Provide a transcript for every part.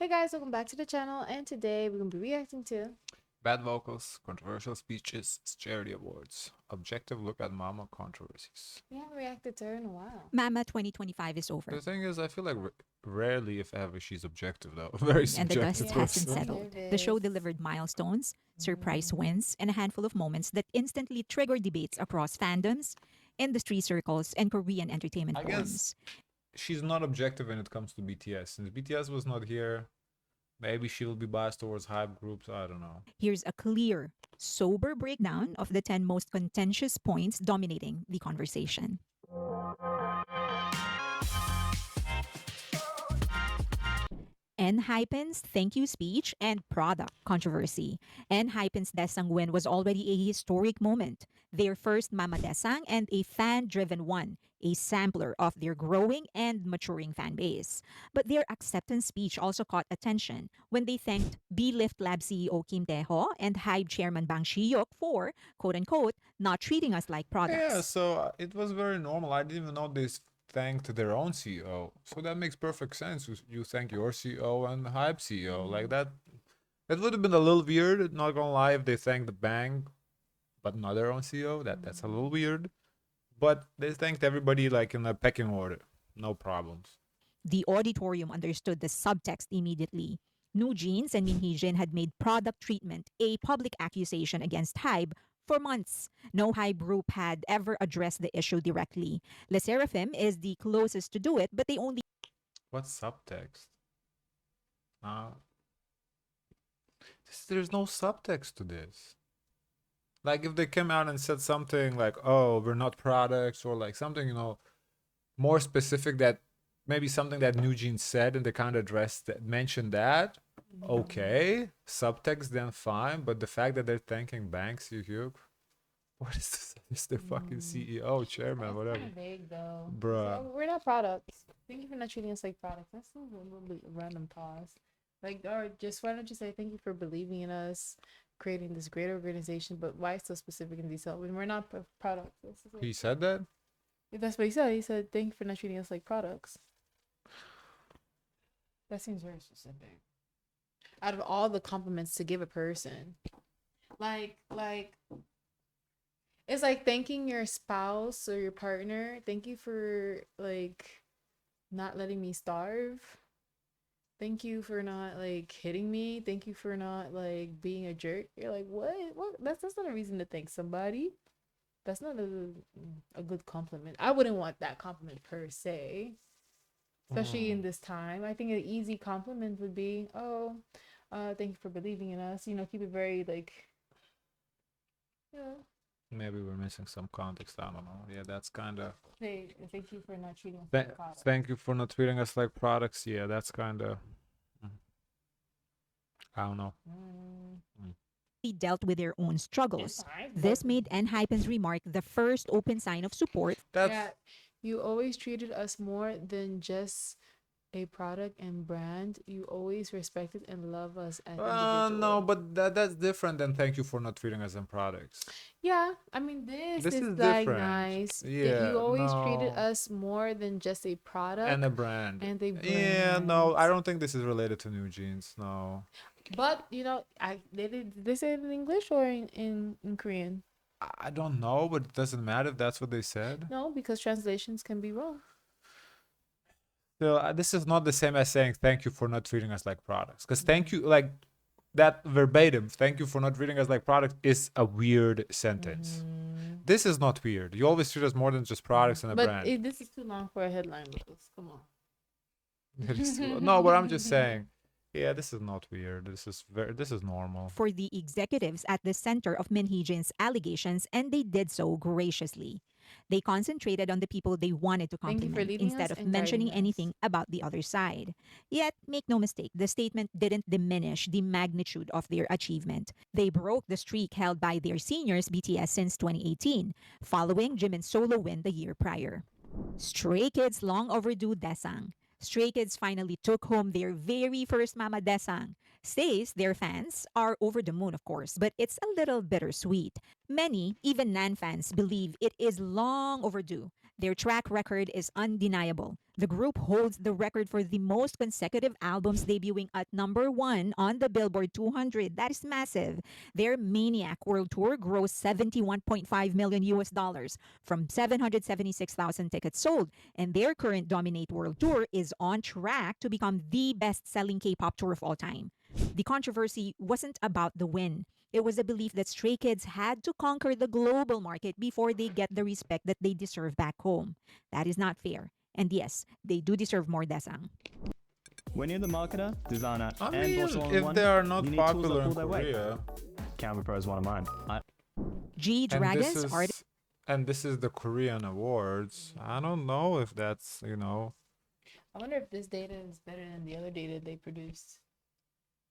Hey guys, welcome back to the channel, and today we're going to be reacting to Bad vocals, controversial speeches, charity awards. Objective look at Mama controversies. we haven't reacted to her in a while. MAMA 2025 is over. The thing is, I feel like rarely, if ever, she's objective though. Very And the dust subjective hasn't person. settled. The show delivered milestones, surprise Mm. wins, and a handful of moments that instantly trigger debates across fandoms, industry circles, and Korean entertainment I guess forums. she's not objective when it comes to BTS. Since BTS was not here, maybe she will be biased towards hype groups. I don't know. Here's a clear, sober breakdown of the 10 most contentious points dominating the conversation. Enhypen's thank you speech and product controversy. Enhypen's Desang win was already a historic moment. Their first Mama Desang and a fan-driven one, a sampler of their growing and maturing fan base. But their acceptance speech also caught attention when they thanked B-Lift Lab CEO Kim Tae-ho and Hybe chairman Bang Shi-hyuk for, quote-unquote, not treating us like products. Yeah, so it was very normal. I didn't even know this thanked their own CEO. So that makes perfect sense. You thank your CEO and the hype CEO. Like that. It would have been a little weird, not gonna lie, if they thanked the bank, but not their own CEO. That's a little weird. But they thanked everybody like in a pecking order. No problems. The auditorium understood the subtext immediately. New Jeans and Min Hee-jin had made product treatment a public accusation against Hybe for months. No Hybe group had ever addressed the issue directly. Le Seraphim is the closest to do it, but they only What subtext? There's no subtext to this. Like if they came out and said something like, "Oh, we're not products," or like something more specific, that maybe something that New Jeans said and they kind of addressed that, mentioned that. Okay, subtext then fine, but the fact that they're thanking Banks, what is this? It's the fucking CEO, chairman, whatever. Kind of vague though. Bruh. So, we're not products. Thank you for not treating us like products. That's a little bit random pause. Like, or just why don't you say thank you for believing in us, creating this great organization? But why so specific in detail when we're not products? He said that? That's what he said. He said thank you for not treating us like products. That seems very specific. Out of all the compliments to give a person, like it's like thanking your spouse or your partner. Thank you for like not letting me starve. Thank you for not like hitting me. Thank you for not like being a jerk. You're like, what? That's not a reason to thank somebody. That's not a good compliment. I wouldn't want that compliment per se, especially in this time. I think an easy compliment would be, oh, thank you for believing in us. Keep it very like, you know, Maybe we're missing some context. I don't know. Yeah, that's kind of. thank you for not treating us like products. Thank you for not treating us like products. Yeah, that's kind of. I don't know. dealt with their own struggles. fine, This but- made Enhypen's remark the first open sign of support. That's Yeah, you always treated us more than just a product and brand. You always respected and love us as individuals. no, but that's different than thank you for not treating us in products. Yeah, I mean this This is is like different. nice. That Yeah, you always treated no. us more than just a product And a brand. and a Yeah, no, I brand. don't think this is related to New Jeans. No. But did they say it in English or in Korean? I don't know, but it doesn't matter if that's what they said. No, because translations can be wrong. So this is not the same as saying thank you for not treating us like products. Because thank you, like that verbatim, thank you for not treating us like products is a weird sentence. This is not weird. You always treat us more than just products and a But brand. this is too long for a headline, Lucas. Come on. No, but I'm just saying. Yeah, this is not weird. This is normal. For the executives at the center of Min Hee-jin's allegations, and they did so graciously. They concentrated on the people they wanted to Thank you for compliment leading instead us of and mentioning guiding us. anything about the other side. Yet, make no mistake, the statement didn't diminish the magnitude of their achievement. They broke the streak held by their seniors BTS since 2018, following Jimin's solo win the year prior. Stray Kids' long overdue Desang. Stray Kids finally took home their very first Mama Desang. Stays, their fans, are over the moon, of course, but it's a little bittersweet. Many, even Nan fans, believe it is long overdue, Their track record is undeniable. The group holds the record for the most consecutive albums debuting at #1 on the Billboard 200. That is massive. Their Maniac World Tour grossed 71.5 million US dollars from 776,000 tickets sold, and their current Dominate World Tour is on track to become the best-selling K-pop tour of all time. The controversy wasn't about the win. It was a belief that Stray Kids had to conquer the global market before they get the respect that they deserve back home. That is not fair. And yes, they do deserve more desang. When you're the marketer, designer, I and mean, boss all in if one, they are not you need tools that popular in pull their weight. Korea, Canva Pro is one of mine. G and Dragons are this is the Korean awards, I don't know if that's, you know, I wonder if this data is better than the other data they produced.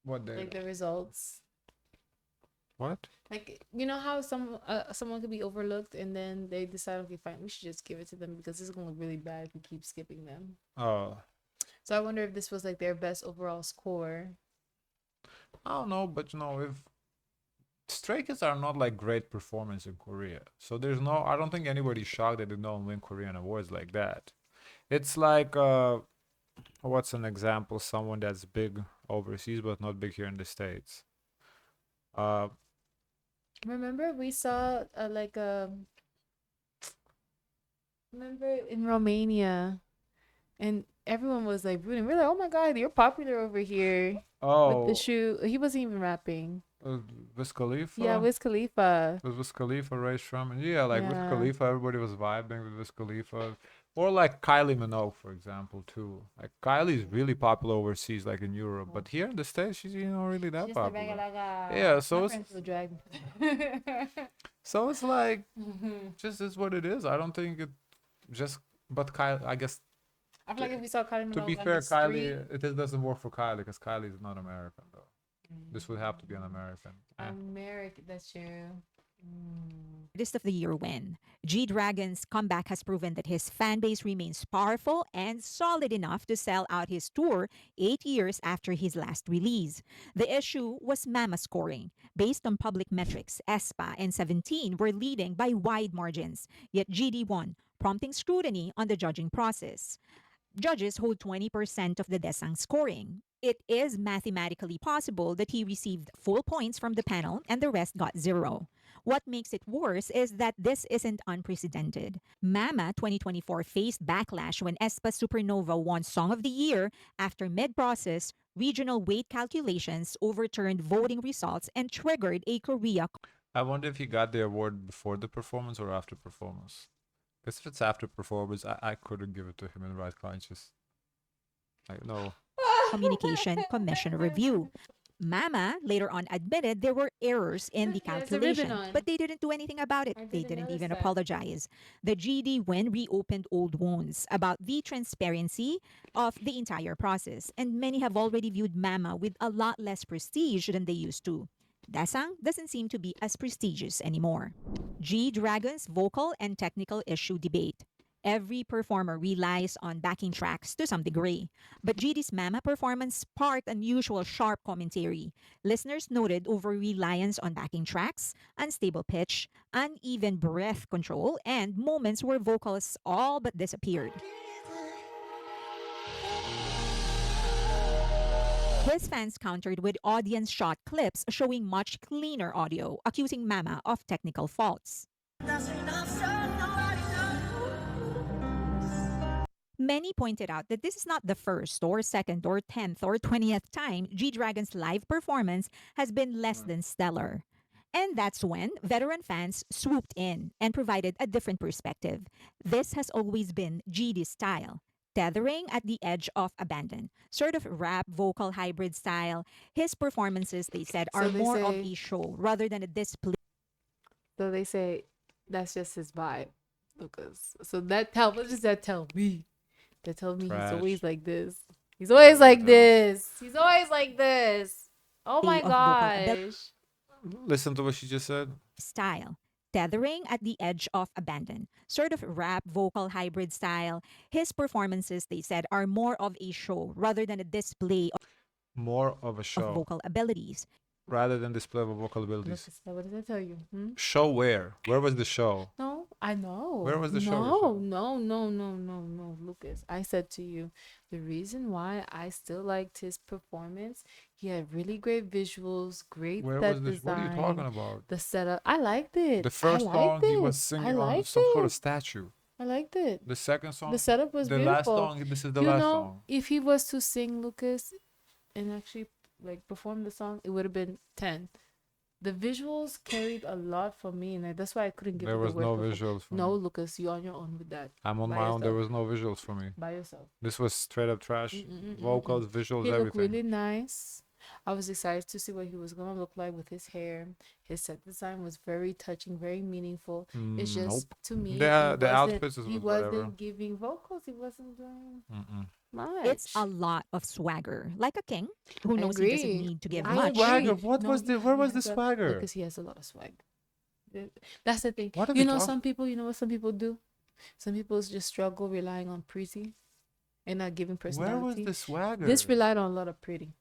what they Like the results. what? Like, you know how someone could be overlooked and then they decide, okay, fine, we should just give it to them because this is gonna look really bad if we keep skipping them. Oh, So I wonder if this was like their best overall score. I don't know, but you know, if Stray Kids are not like great performance in Korea, so there's no, I don't think anybody's shocked that they don't win Korean awards like that. It's like what's an example? Someone that's big overseas but not big here in the States. Uh, Remember we saw remember in Romania, and everyone was like rooting. We're like, oh my god, you're popular over here with the shoe. He wasn't even rapping. Wiz Khalifa. Yeah, Wiz Khalifa. It was Wiz Khalifa, Ray Sherman. Yeah, like with Yeah. Khalifa, everybody was vibing with Wiz Khalifa. Or like Kylie Minogue, for example, too. Like Kylie's really popular overseas, like in Europe, but here in the States, she's not really that Just a popular. regular. Yeah, so My it's friends will drag me. so it's like just is what it is. I don't think it just. But Kylie, I guess I feel like if we saw Kylie Minogue to be on fair, the street, Kylie, it doesn't work for Kylie because Kylie is not American though. This would have to be an American. American, that's true. Artist of the Year win. G Dragon's comeback has proven that his fan base remains powerful and solid enough to sell out his tour 8 years after his last release. The issue was MAMA scoring. Based on public metrics, aespa and 17 were leading by wide margins, yet GD won, prompting scrutiny on the judging process. Judges hold 20% of the Desang scoring. It is mathematically possible that he received full points from the panel and the rest got 0. What makes it worse is that this isn't unprecedented. MAMA 2024 faced backlash when aespa Supernova won Song of the Year after mid-process regional weight calculations overturned voting results and triggered a Korea. I wonder if he got the award before the performance or after performance. Because if it's after performance, I couldn't give it to him in right conscience. Like, no. Communication Commission review. MAMA later on admitted there were errors in the Yeah, it's a ribbon calculation, on. but they didn't do anything about it. I They didn't didn't notice even that. apologize. The GD win reopened old wounds about the transparency of the entire process, and many have already viewed MAMA with a lot less prestige than they used to. Dasang doesn't seem to be as prestigious anymore. G Dragon's vocal and technical issue debate. Every performer relies on backing tracks to some degree, but GD's MAMA performance sparked unusual sharp commentary. Listeners noted over reliance on backing tracks, unstable pitch, uneven breath control, and moments where vocals all but disappeared. His fans countered with audience shot clips showing much cleaner audio, accusing MAMA of technical faults. Many pointed out that this is not the first or second or 10th or 20th time G Dragon's live performance has been less than stellar. And that's when veteran fans swooped in and provided a different perspective. This has always been GD's style. Tethering at the edge of abandon, sort of rap vocal hybrid style. His performances, they said, So are they more of say- a show rather than a display. So they say that's just his vibe, Lucas. So what does that tell me? That tells me Trash. he's always like this. He's always like no. this. He's always like this. Oh my Of vocal ability. gosh. Listen to what she just said. Style. Tethering at the edge of abandon, sort of rap vocal hybrid style. His performances, they said, are more of a show rather than a display More of a of show vocal abilities. rather than display of vocal abilities. Lucas, what does that tell you? Hmm? Show where? Where was the show? No, I know. Where was the show No, yourself? no, Lucas. I said to you, the reason why I still liked his performance, he had really great visuals, great Where was set this? What are you talking design, about? the setup. I liked it. The I first liked song he was it. I singing on liked some sort of it. statue. I liked it. The second The song, setup was the last beautiful. song. This is the You last know, song. if he was to sing Lucas and actually like perform the song, it would have been 10. The visuals carried a lot for me, and that's why I couldn't give There it the was word no perform. visuals for No, me. Lucas, you on your own with that. I'm on By my own. There yourself. was no visuals for me. By yourself. This was straight up trash. Mm-mm-mm-mm-mm. Vocals, visuals, He looked everything. really nice. I was excited to see what he was gonna look like with his hair. His set design was very touching, very meaningful. It's just Nope. to me, The outfits he was whatever. wasn't giving vocals. He wasn't doing Mm-mm. much. It's a lot of swagger. Like a king who I knows he doesn't agree. need to give I much. Swagger. agree. What No, was the? he- Where he was the has a- swagger? Because he has a lot of swag. That's the thing. What are You we know, talking- some people. You know what some people do? Some people just struggle relying on pretty and not giving Where was personality. the swagger? This relied on a lot of pretty.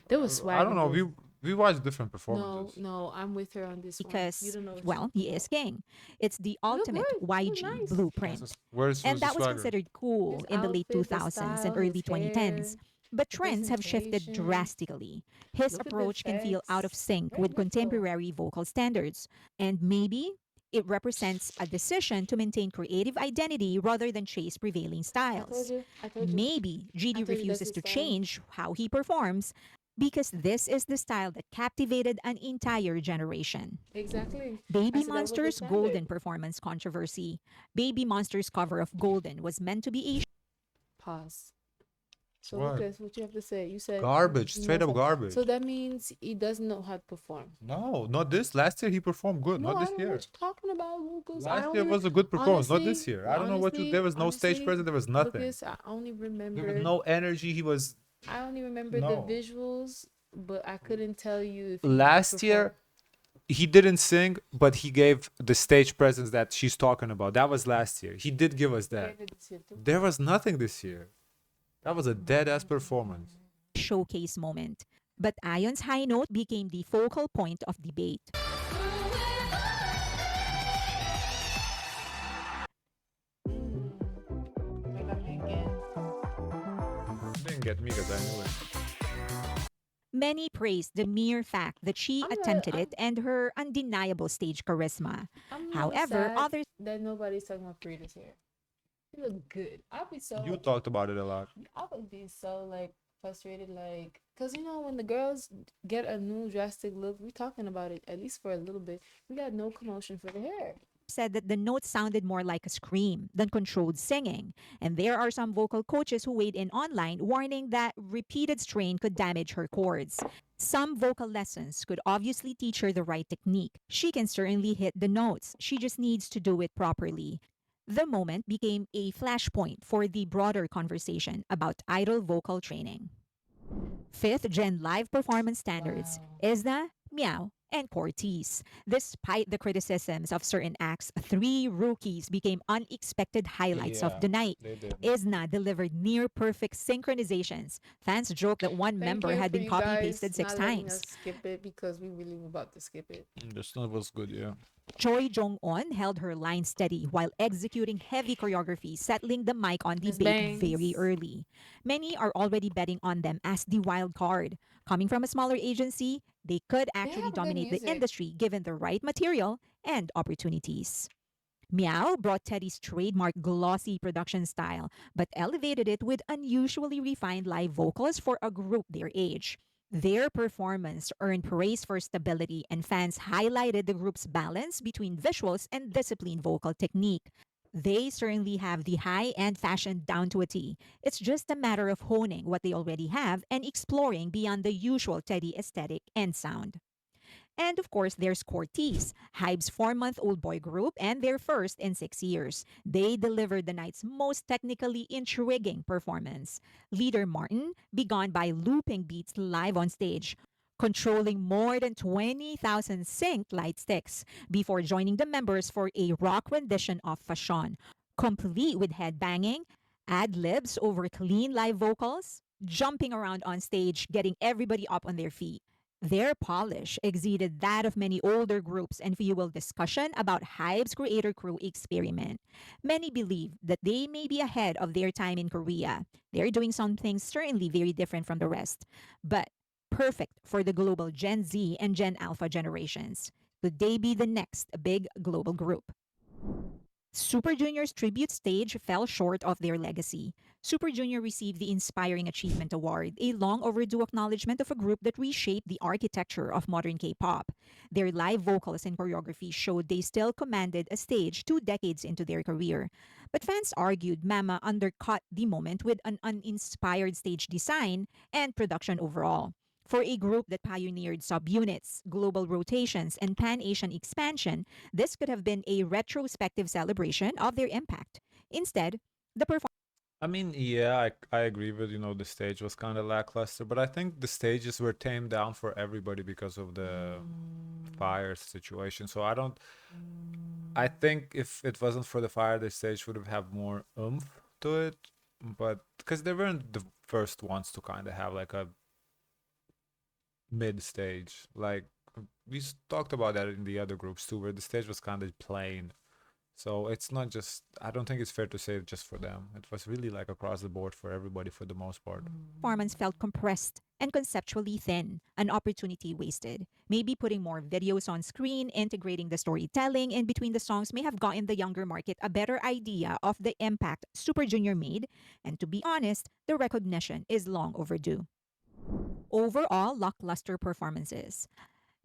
There was swag. I don't in know. both. We watched different No, performances. no, I'm with her on this one. You Because, don't know what well, you're he talking is king. It's the about. Look ultimate good, look YG nice. blueprint. Where's And was that the was swagger? considered cool His in the late outfit, the 2000s and style, early his 2010s. hair, But the trends have shifted presentation. drastically. His Look at the approach can feel out of effects. sync Very with much so. contemporary vocal standards. And maybe it represents a decision to maintain creative identity rather than chase prevailing styles. I told you. Maybe I GD told you that's refuses his to style. change how he performs because this is the style that captivated an entire generation. Exactly. Baby I said that was the Monster's standard. Golden performance controversy. Baby Monster's cover of Golden was meant to be a Pause. So What? Lucas, what you have to say? You said Garbage, you straight know up so- garbage. So that means he doesn't know how to perform. No, not this. Last year he performed good. No, not I this don't know year. what you're talking about, Lucas. Last year was a good performance. Not this honestly- year. I don't know what you. There was no stage honestly, presence. There was nothing. Lucas, I only remember. There was no energy. He was I only remember No. the visuals, but I couldn't tell you if he last year. He didn't sing, but he gave the stage presence that she's talking about. That was last year. He did give us that. performed. There was nothing this year. That was a dead ass performance. showcase moment. But Ion's high note became the focal point of debate. Didn't get me because I knew it. Many praised the mere fact that she I'm not- attempted I'm- it and her undeniable stage charisma. I'm not However, sad others that nobody's talking about Frida's hair. He look good. I'll be so. You talked about it a lot. I would be so like frustrated, like, cause you know when the girls get a new drastic look, we talking about it at least for a little bit. We got no commotion for the hair. said that the note sounded more like a scream than controlled singing. And there are some vocal coaches who weighed in online warning that repeated strain could damage her cords. Some vocal lessons could obviously teach her the right technique. She can certainly hit the notes. She just needs to do it properly. The moment became a flashpoint for the broader conversation about idol vocal training. Fifth gen live performance standards, Wow. Isna, Meow, and Cortez. Despite the criticisms of certain acts, three rookies became unexpected highlights of the night. They did. Isna delivered near perfect synchronizations. Fans joked that one member had been copy pasted 6 times. Skip it because we really were about to skip it. The stuff was good, yeah. Choi Jong-un held her line steady while executing heavy choreography, settling the mic on Miss debate Bangs. very early. Many are already betting on them as the wild card. Coming from a smaller agency, they could actually have good dominate the music. industry given the right material and opportunities. Meow brought Teddy's trademark glossy production style, but elevated it with unusually refined live vocals for a group their age. Their performance earned praise for stability, and fans highlighted the group's balance between visuals and disciplined vocal technique. They certainly have the high-end fashion down to a T. It's just a matter of honing what they already have and exploring beyond the usual Teddy aesthetic and sound. And of course, there's Cortez, Hybe's 4-month-old boy group, and their first in 6 years. They delivered the night's most technically intriguing performance. Leader Martin began by looping beats live on stage, controlling more than 20,000 synced light sticks before joining the members for a rock rendition of Fashion, complete with headbanging, ad-libs over clean live vocals, jumping around on stage, getting everybody up on their feet. Their polish exceeded that of many older groups and fueled discussion about Hype's creator crew experiment. Many believe that they may be ahead of their time in Korea. They're doing something certainly very different from the rest, but perfect for the global Gen Z and Gen Alpha generations. Could they be the next big global group? Super Junior's tribute stage fell short of their legacy. Super Junior received the Inspiring Achievement Award, a long overdue acknowledgement of a group that reshaped the architecture of modern K pop. Their live vocals and choreography showed they still commanded a stage 2 decades into their career. But fans argued Mama undercut the moment with an uninspired stage design and production overall. For a group that pioneered subunits, global rotations, and pan Asian expansion, this could have been a retrospective celebration of their impact. Instead, the I mean, yeah, I agree with, the stage was kind of lackluster, but I think the stages were tamed down for everybody because of the fire situation. So I think if it wasn't for the fire, the stage would have had more oomph to it, but because they weren't the first ones to kind of have like a mid stage. Like talked about that in the other groups too, where the stage was kind of plain. So it's not just, I don't think it's fair to say it just for them. It was really like across the board for everybody for the most part. performance felt compressed and conceptually thin, an opportunity wasted. Maybe putting more videos on screen, integrating the storytelling in between the songs may have gotten the younger market a better idea of the impact Super Junior made, and to be honest, the recognition is long overdue. Overall, lackluster performances.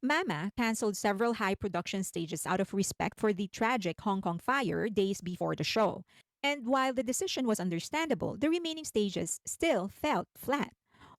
Mama canceled several high production stages out of respect for the tragic Hong Kong fire days before the show. And while the decision was understandable, the remaining stages still felt flat.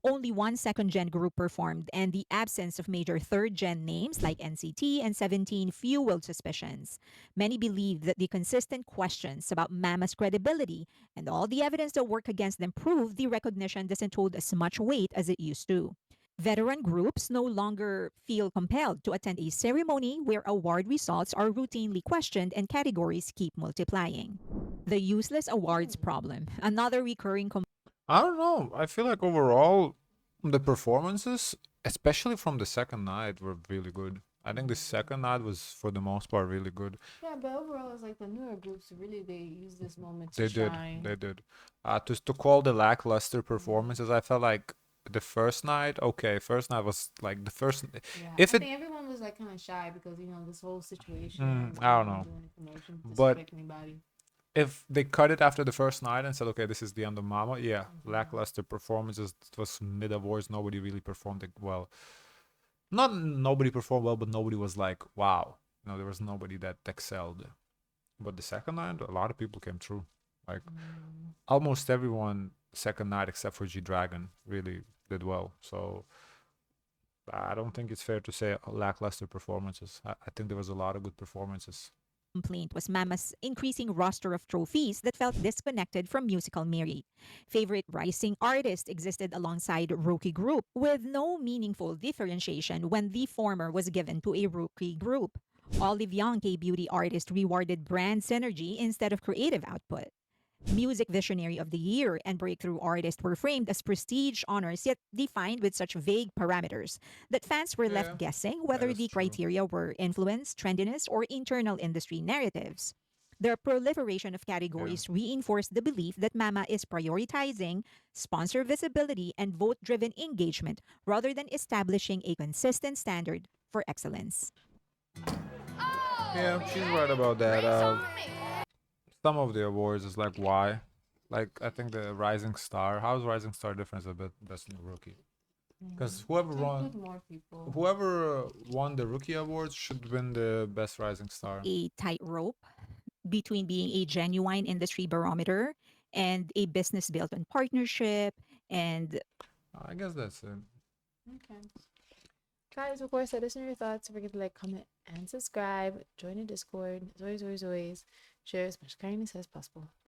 Only one second gen group performed, and the absence of major third gen names like NCT and 17 fueled suspicions. Many believe that the consistent questions about Mama's credibility and all the evidence that worked against them prove the recognition doesn't hold as much weight as it used to. Veteran groups no longer feel compelled to attend a ceremony where award results are routinely questioned and categories keep multiplying. The useless awards problem, another recurring I don't know. I feel like overall, the performances, especially from the second night, were really good. I think the second night was, for the most part, really good. Yeah, but overall, it's like the newer groups really they use this moment to They did. shine. They did. To call the lackluster performances, I felt like the first night, okay, first night was like the first. Yeah, If I it, think everyone was like kind of shy because this whole situation. I don't They know, didn't do any promotion, but disrespect anybody. if they cut it after the first night and said, okay, this is the end of Mama, yeah, lackluster performances. It was mid awards. Nobody really performed it well. Not nobody performed well, but nobody was like, wow. There was nobody that excelled. But the second night, a lot of people came through. Like almost everyone second night except for G Dragon really did well. So I don't think it's fair to say lackluster performances. I think there was a lot of good performances. complaint was Mama's increasing roster of trophies that felt disconnected from musical merit. Favorite rising artist existed alongside rookie group, with no meaningful differentiation when the former was given to a rookie group. Olive Young, K beauty artist, rewarded brand synergy instead of creative output. Music Visionary of the Year and Breakthrough Artist were framed as prestige honors, yet defined with such vague parameters that fans were Yeah, left guessing that whether is the true. criteria were influence, trendiness, or internal industry narratives. The proliferation of Yeah. categories reinforced the belief that Mama is prioritizing sponsor visibility and vote driven engagement rather than establishing a consistent standard for excellence. Yeah, she's right about that. Some of the awards is like why, like I think the Rising Star. How's Rising Star different a bit best new rookie? Because Include more people. whoever won the rookie awards should win the best Rising Star. A tightrope between being a genuine industry barometer and a business built on partnership and I guess that's it. Okay. Guys, of course, let us know your thoughts. Don't forget to like, comment, and subscribe. Join the Discord. As always, always, always, share as much kindness as possible.